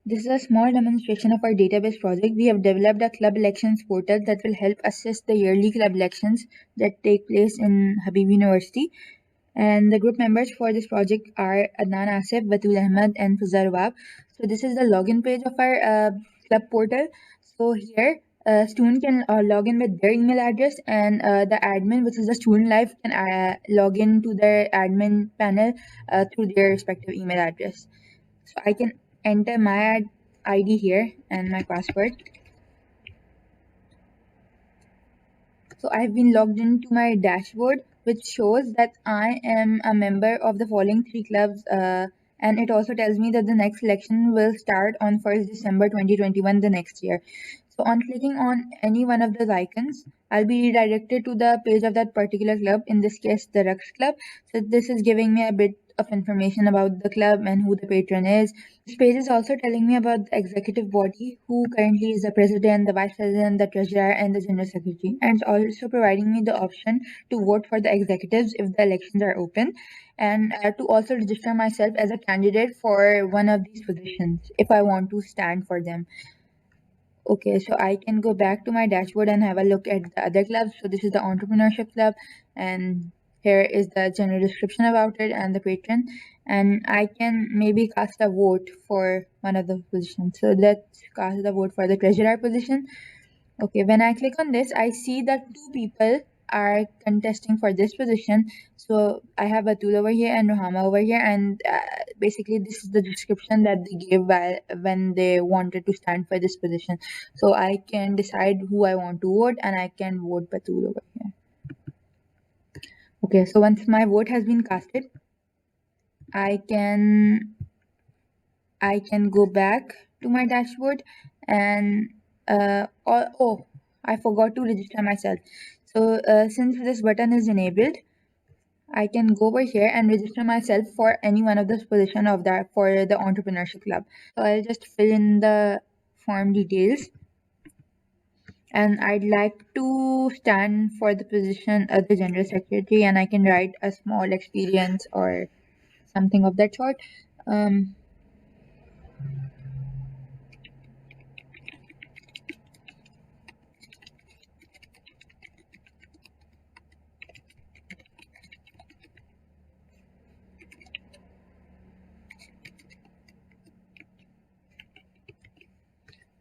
This is a small demonstration of our database project. We have developed a club elections portal that will help assess the yearly club elections that take place in Habib University. And the group members for this project are Adnan Asif, Batool Ahmed, and Fizza Rubab. So this is the login page of our club portal. So here, student can log in with their email address, and the admin, which is the student life, can log in to their admin panel through their respective email address. So I can enter my ID here and my password. So I've been logged into my dashboard, which shows that I am a member of the following three clubs, and it also tells me that the next election will start on 1st December 2021, the next year. So on clicking on any one of those icons, I'll be redirected to the page of that particular club, in this case the Rux Club. So this is giving me a bit of information about the club and who the patron is. This page is also telling me about the executive body, who currently is the president, the vice president, the treasurer, and the general secretary. And it's also providing me the option to vote for the executives if the elections are open, and to also register myself as a candidate for one of these positions if I want to stand for them. Okay, so I can go back to my dashboard and have a look at the other clubs. So this is the entrepreneurship club, and here is the general description about it and the patron. And I can maybe cast a vote for one of the positions. So let's cast the vote for the treasurer position. Okay, when I click on this, I see that two people are contesting for this position. So I have Batool over here and Rohama over here, and basically this is the description that they gave when they wanted to stand for this position. So I can decide who I want to vote, and I can vote Batool over here. Okay, so once my vote has been casted, I can go back to my dashboard, and I forgot to register myself. So since this button is enabled, I can go over here and register myself for any one of the position of that for the entrepreneurship club. So I'll just fill in the form details, and I'd like to stand for the position of the general secretary, and I can write a small experience or something of that sort. Um,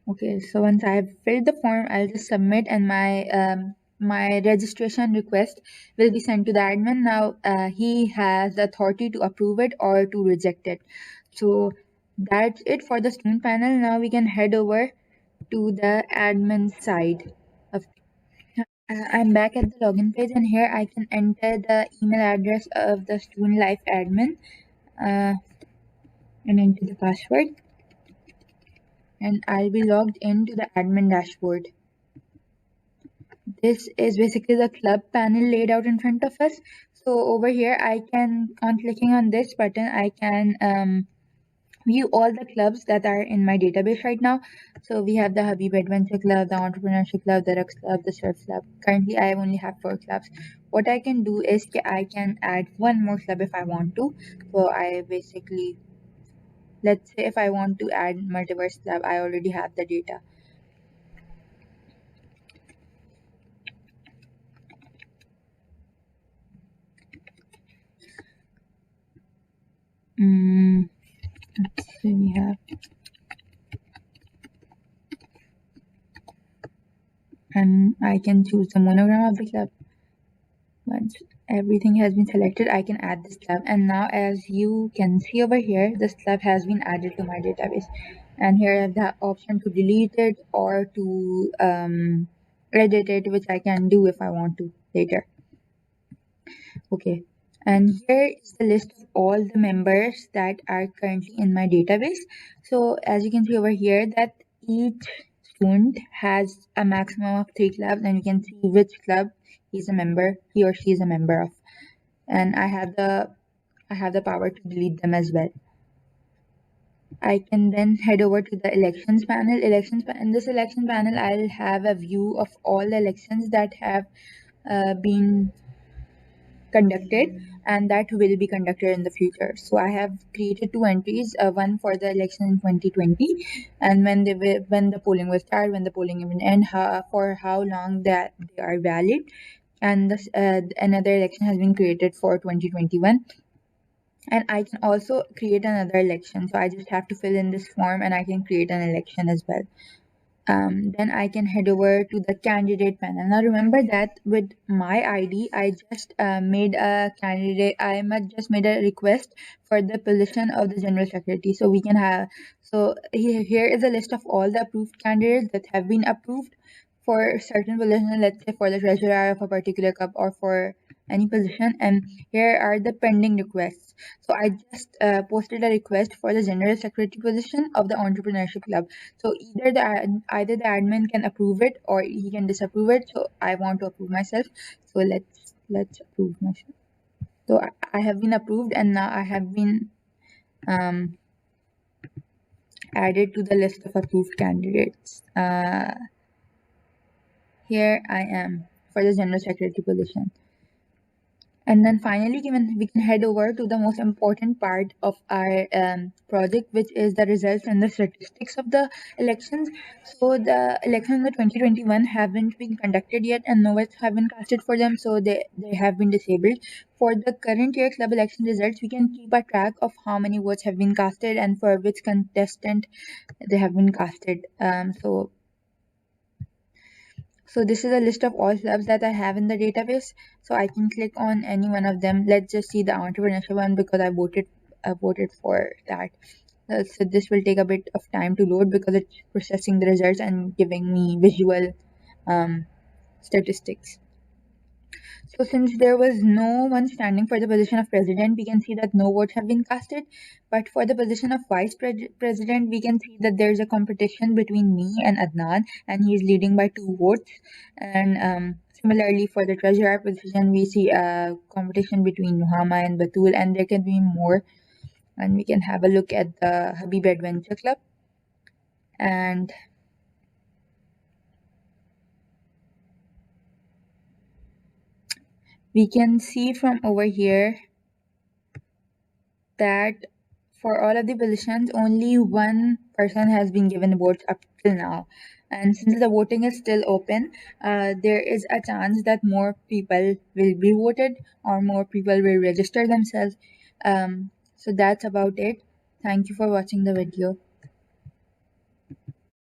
Okay, so once I have filled the form, I'll just submit, and my registration request will be sent to the admin. Now he has the authority to approve it or to reject it. So that's it for the student panel. Now we can head over to the admin side of. I'm back at the login page, and here I can enter the email address of the student life admin and enter the password, and I'll be logged into the admin dashboard. This is basically the club panel laid out in front of us. So over here, on clicking on this button, I can view all the clubs that are in my database right now. So we have the Habib Adventure Club, the Entrepreneurship Club, the Rux Club, the Surf Club. Currently, I only have 4 clubs. What I can do is I can add one more club if I want to. So let's say if I want to add Multiverse Club, I already have the data. Let's say we have, and I can choose the monogram of the club. Once everything has been selected, I can add this club, and now as you can see over here, this club has been added to my database. And here I have the option to delete it or to edit it, which I can do if I want to later. Okay, and here is the list of all the members that are currently in my database. So as you can see over here, that each student has a maximum of 3 clubs, and you can see which club he or she is a member of. And I have the power to delete them as well. I can then head over to the elections panel. In this election panel, I'll have a view of all the elections that have been conducted and that will be conducted in the future. So I have created two entries, one for the election in 2020, and when the polling will start, when the polling will end, for how long that they are valid, and another election has been created for 2021. And I can also create another election. So I just have to fill in this form and I can create an election as well. Then I can head over to the candidate panel. Now remember that with my ID, I just made a candidate. Just made a request for the position of the general secretary. So we can have. So here is a list of all the approved candidates that have been approved for certain position. Let's say for the treasurer of a particular club or for any position. And here are the pending requests. So I just posted a request for the general secretary position of the entrepreneurship club. So either the admin can approve it or he can disapprove it. So I want to approve myself. So let's approve myself. So I have been approved and now I have been added to the list of approved candidates. Here I am for the general secretary position. And then finally, we can head over to the most important part of our project, which is the results and the statistics of the elections. So the elections in the 2021 haven't been conducted yet and no votes have been casted for them, so they have been disabled. For the current year club election results, we can keep a track of how many votes have been casted and for which contestant they have been casted. So this is a list of all clubs that I have in the database. So I can click on any one of them. Let's just see the entrepreneurship one because I voted for that. So this will take a bit of time to load because it's processing the results and giving me visual statistics. So since there was no one standing for the position of president, we can see that no votes have been casted. But for the position of president, we can see that there's a competition between me and Adnan, and he's leading by 2 votes. And similarly, for the treasurer position, we see a competition between Muhammad and Batool, and there can be more. And we can have a look at the Habib Adventure Club. And we can see from over here that for all of the positions, only one person has been given votes up till now. And since the voting is still open, there is a chance that more people will be voted or more people will register themselves. So that's about it. Thank you for watching the video.